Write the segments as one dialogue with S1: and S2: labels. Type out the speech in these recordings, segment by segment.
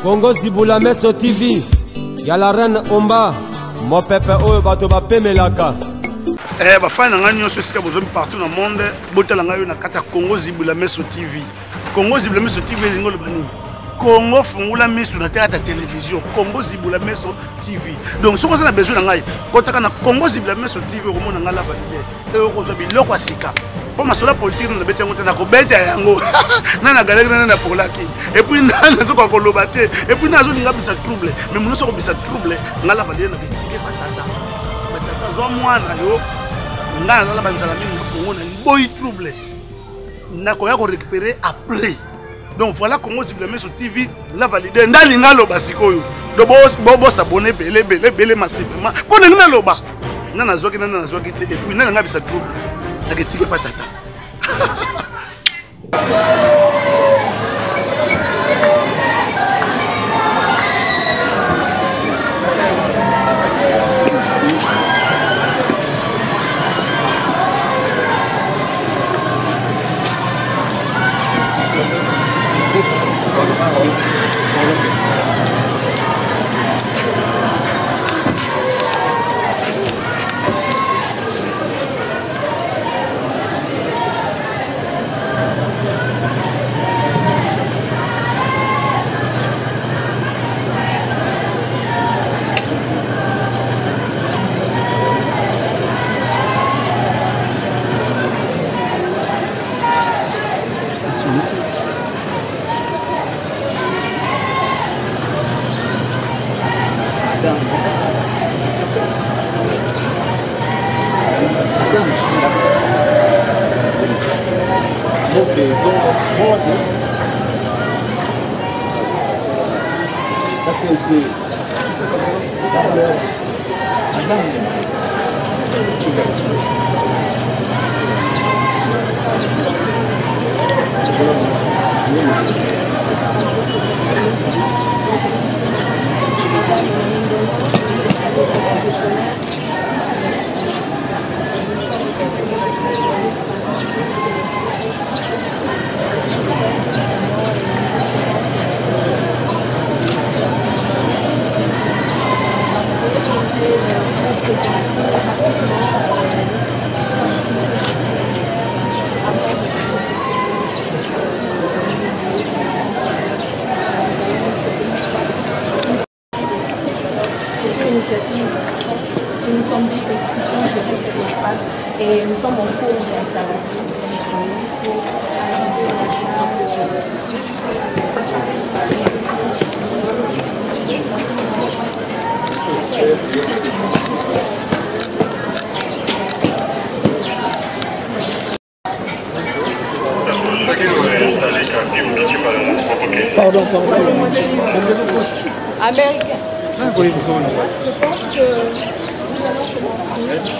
S1: Congo Zibula Meso TV. Y'a la reine Omba. Mon pépé oyo bato ba pemelaka.
S2: Bafana nga nyonso esika bozomi partout dans le monde. Botala nga yo na kata Congo Zibula Meso TV. Congo Zibula Meso TV ezingo lobani. Congo fungula miso na théâtre télévision. Congo Zibula Meso TV. Donc ce qu'on a besoin na ngai. Kotaka na Congo Zibula Meso TV komona nga la valider. Et okozwa biloko asika. Pour ma sola politique na bete ngota na ko bete yango. Na na galère na pour laki. Et puis na zo ko kolobate. Et puis na zo linga bisa trouble. Mais muno so ko bisa trouble. Nga la valider na bitike patata. Patata zo mwana yo. Nga na la banzala mingi na Congo na boy trouble. Na ko ya ko récupérer après. Donc voilà Congo Zibula Meso TV la valider. Ndalinga loba sikoyo. Do bo s'abonner belé massivement. Pour na loba. Na nazwaki te. Et puis na nga bisa trouble. Nagetige patata.
S3: Nous sommes dit que nous puissions gérer cet espace et nous sommes en cours d'installation.
S4: Pardon.
S3: Américain.
S4: Oui,
S3: je pense que nous allons commencer.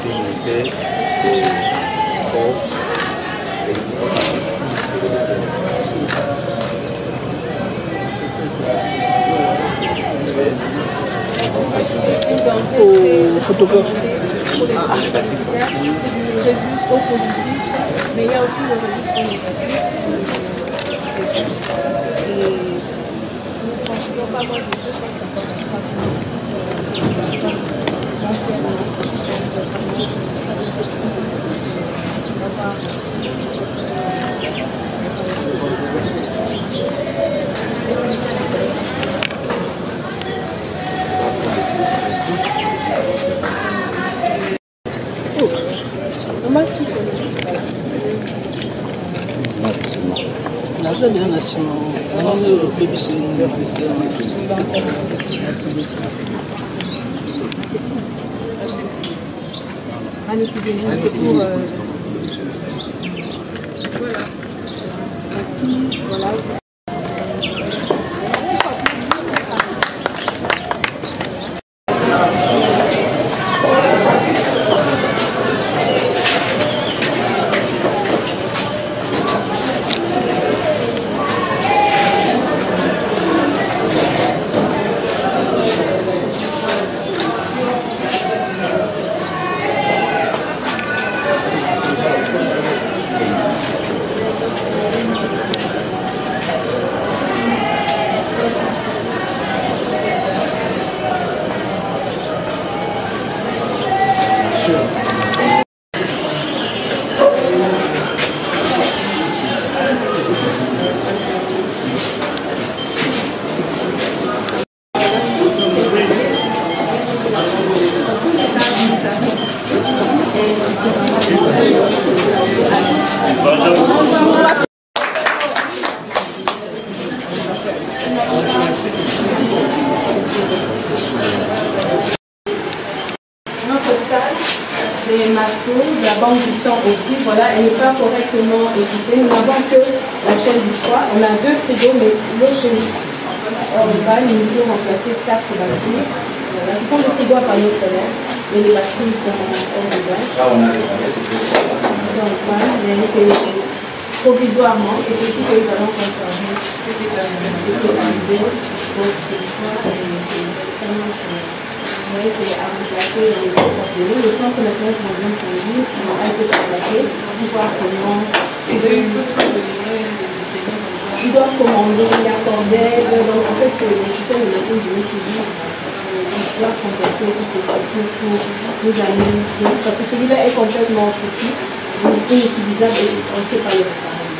S4: continuité de
S5: Au photographe.
S3: Registre au positif, mais il y a aussi le registre négatif. Nous transfusons pas moins de 253 personnes
S5: Nazali na sima nano bebisi
S3: voilà. La banque du sang aussi, voilà, elle n'est pas correctement équipée. Nous n'avons que la chaîne du froid. On a 2 frigos, mais l'autre bas, il nous faut remplacer 4 batteries. Voilà, ce sont des frigos à panneaux solaires, mais les batteries sont hors de gaz. Donc voilà, mais c'est provisoirement, et c'est ici que nous allons conserver c'est à remplacer dans les portes de l'eau. Le Centre national de l'ambiance sanguine a été contacté pour voir comment ils doivent commander la cordelle. Donc en fait, c'est le système des Nations Unies qui dit qu'ils doivent contacter toutes ces structures pour nous amener. Parce que celui-là est complètement foutu, inutilisable et on ne sait pas le réparer.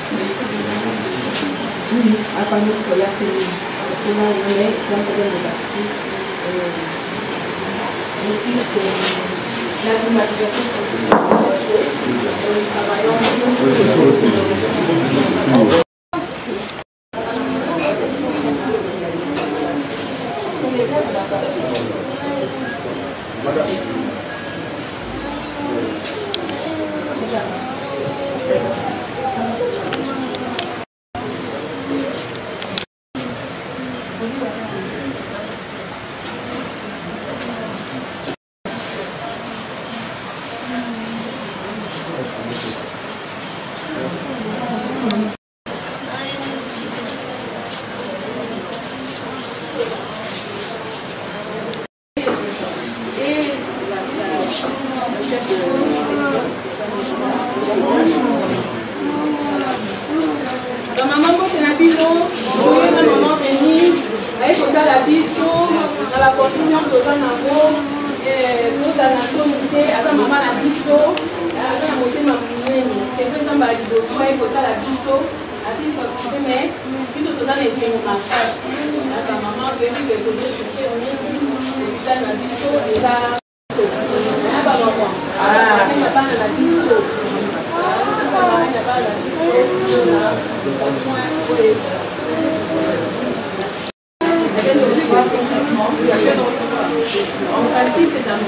S3: Oui, à panneau solaire, c'est parce que là, c'est un problème de batterie. Aussi, c'est la climatisation En principe, c'est un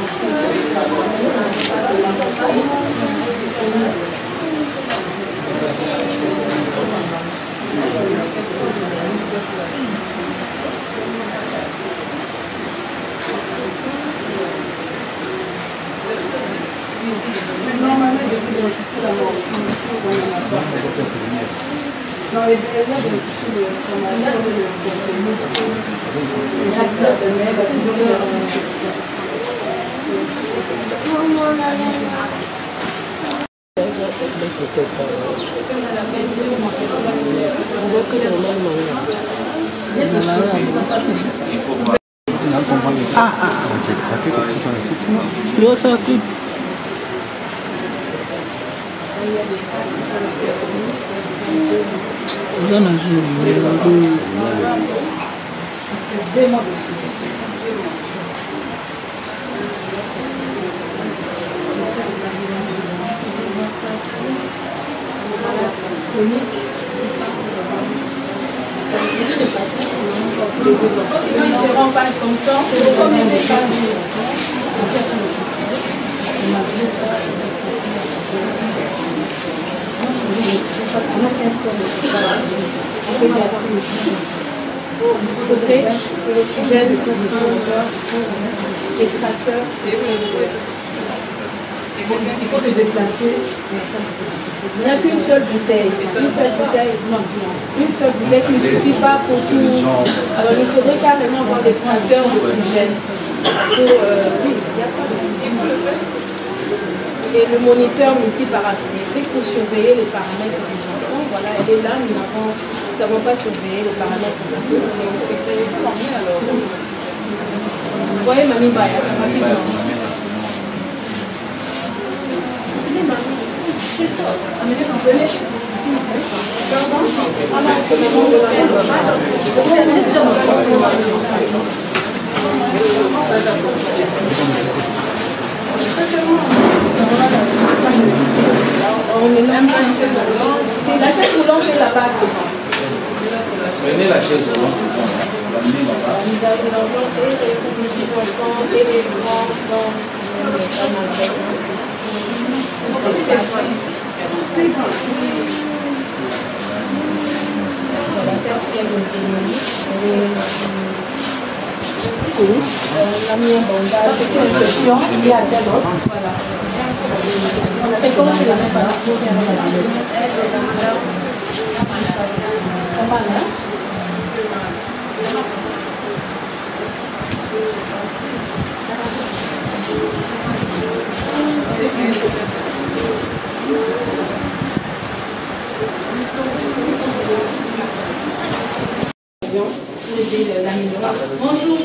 S3: normalement, Non, il y a ils ne seront pas contents, comme les extracteur, il faut se déplacer. Il n'y a qu'une seule bouteille. Une seule bouteille qui ne suffit pas pour tout. Alors il faudrait carrément avoir l'extracteur d'oxygène. Et le moniteur multiparamétrique pour surveiller les paramètres des enfants. Voilà, elle est là, nous n'avons pas surveillé les paramètres des enfants. Vous voyez, Mamie Baya, rapidement. C'est ça. On est même pas une chaise roulante. C'est la chaise roulante est là-bas. Prenez la chaise roulante. Nous avons l'argent et les petits enfants et les grands dans la mienne, c'est une question, il y a Delos. On a fait comment je la mets pas Bonjour,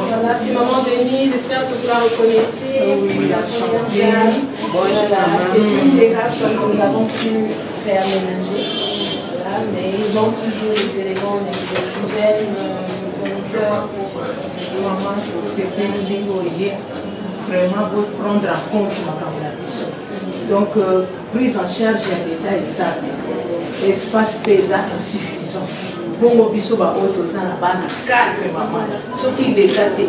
S3: voilà, c'est maman Denise, j'espère que vous la reconnaissez. Oui, la voilà, c'est une des races que nous avons pu réaménager. Voilà, mais ils ont toujours les éléments d'oxygène, moniteur.
S6: Maman, c'est vraiment pour prendre en compte ma caméra. Donc, prise en charge à l'état exact. Espace pesant insuffisant. Bon, biso ba auto ça na bana 4 maman. Ce qui décaté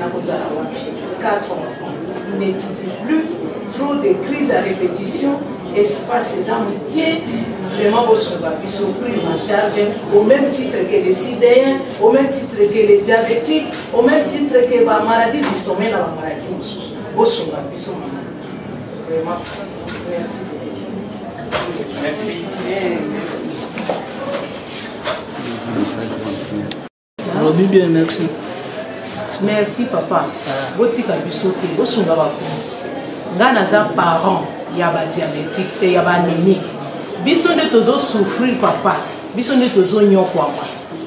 S6: na kozala wapi 4 enfants. N'étudie plus trop de crises à répétition. Espace examen bien vraiment pour ce biso prise en charge au même titre que les sidéens, au même titre que les diabétiques, au même titre que la maladie du sommeil la maladie au sommeil biso maman. Vraiment merci. Merci.
S5: Bien, merci.
S6: Merci papa. Botika bisote, bosunga bakonzi. Nga naza parent ya ba diabétique et ya ba anémique. Biso nde tozo souffrir papa. Biso nde tozo nyokwa.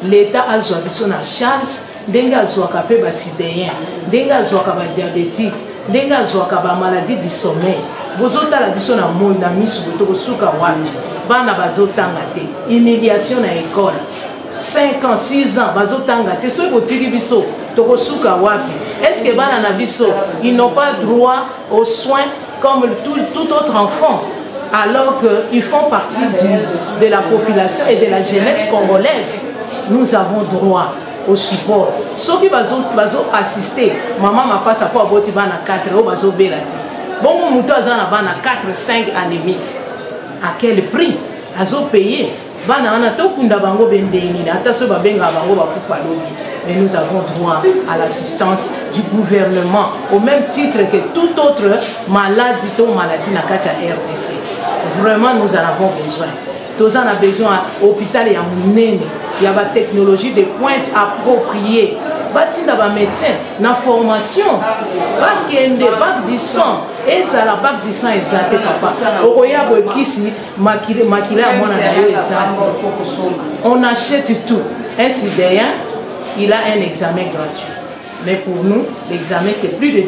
S6: L'état azwa biso na charge, ndenge azwaka pe ba sidéen, ndenge azwaka ba diabétique, ndenge azwaka ba maladie du sommeil. Bozotala biso na monde na misu botoko suka wapi. Bana bazotanga te. Humiliation na école. 5 ans, 6 ans, bazotanga te so botiki biso toko suka wapi. Est-ce que bana na biso ils n'ont pas droit aux soins comme tout autre enfant alors qu'ils font partie de la population et de la jeunesse congolaise? Nous avons droit au support. Ceux qui bazo assister, maman m'a pas sa pas boti bana 4 o bazo belati. Bongo muto azana bana 4 5 anémiques. À quel prix azo payer? Bana wana tokunda bango bendeni ata so babenga bango bakufa lobi. Mais nous avons droit à l'assistance du gouvernement au même titre que tout autre malade ou maladie na kata RDC. vraiment nous en avons besoin. Tous en a besoin hôpital et à Mounene. Il y a la technologie de pointe appropriée. Batinda ba médecin na formation ba kende bac du sang et ça la bac du sang exact papa okoya bokisi makile à mona na yo exact on achète tout un sidéen il a un examen gratuit mais pour nous l'examen c'est plus de $10 $15.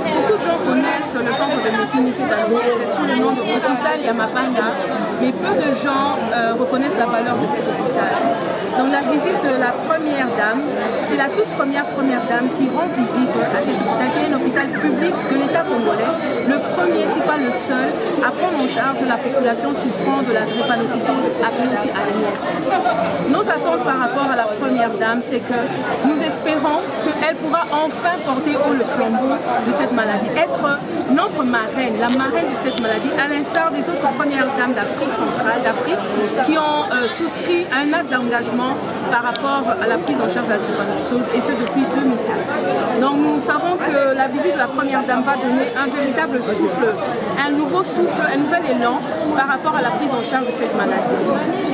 S3: Beaucoup de gens connaissent le centre de médecine ici d'Alger, c'est sous le nom de l'hôpital Yamapanda, mais peu de gens reconnaissent la valeur de cet hôpital. Donc la visite de la première dame, c'est la toute première dame qui rend visite à cet hôpital, qui est un hôpital public de l'État congolais, le premier, si pas le seul, à prendre en charge la population souffrant de la drépanocytose, appelée aussi ANSS. Nos attentes par rapport à la première dame, c'est que nous espérons qu'elle pourra enfin porter haut le flambeau de cette maladie, être notre marraine, la marraine de cette maladie, à l'instar des autres premières dames d'Afrique centrale, qui ont souscrit un acte d'engagement par rapport à la prise en charge de la drépanocytose, et ce depuis 2004. Donc nous savons que la visite de la première dame va donner un véritable souffle, un nouveau souffle, un nouvel élan par rapport à la prise en charge de cette maladie.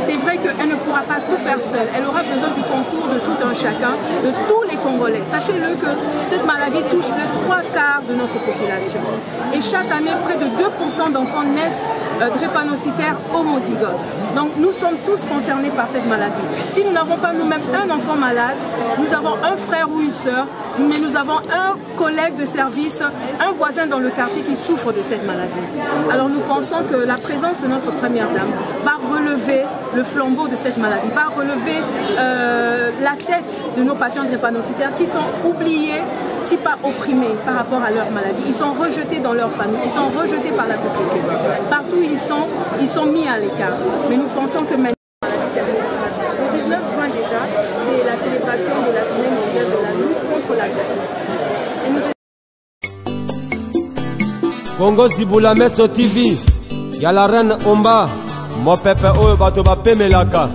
S3: C'est vrai qu'elle ne pourra pas tout faire seule, elle aura besoin du concours de tout un chacun, de tous les Congolais. Sachez-le que cette maladie touche les 3/4 de notre population. Et chaque année, près de 2% d'enfants naissent drépanocytaires homozygotes. Donc nous sommes tous concernés par cette maladie. Si nous n'avons pas nous-mêmes un enfant malade, nous avons un frère ou une sœur, mais nous avons un collègue de service, un voisin dans le quartier qui souffre de cette maladie. Alors nous pensons que la présence de notre première dame va relever le flambeau de cette maladie, va relever la tête de nos patients drépanocytaires qui sont oubliés, si pas opprimés par rapport à leur maladie. Ils sont rejetés dans leur famille, ils sont rejetés par la société. Partout où ils sont mis à l'écart. Mais nous pensons que maintenant, le 19 juin déjà, c'est la célébration de la journée mondiale de la lutte contre la drépanocytose.
S1: Congo Zibula Meso TV, y'a la reine Omba, mon pépé Oyo Bato Bapemelaka.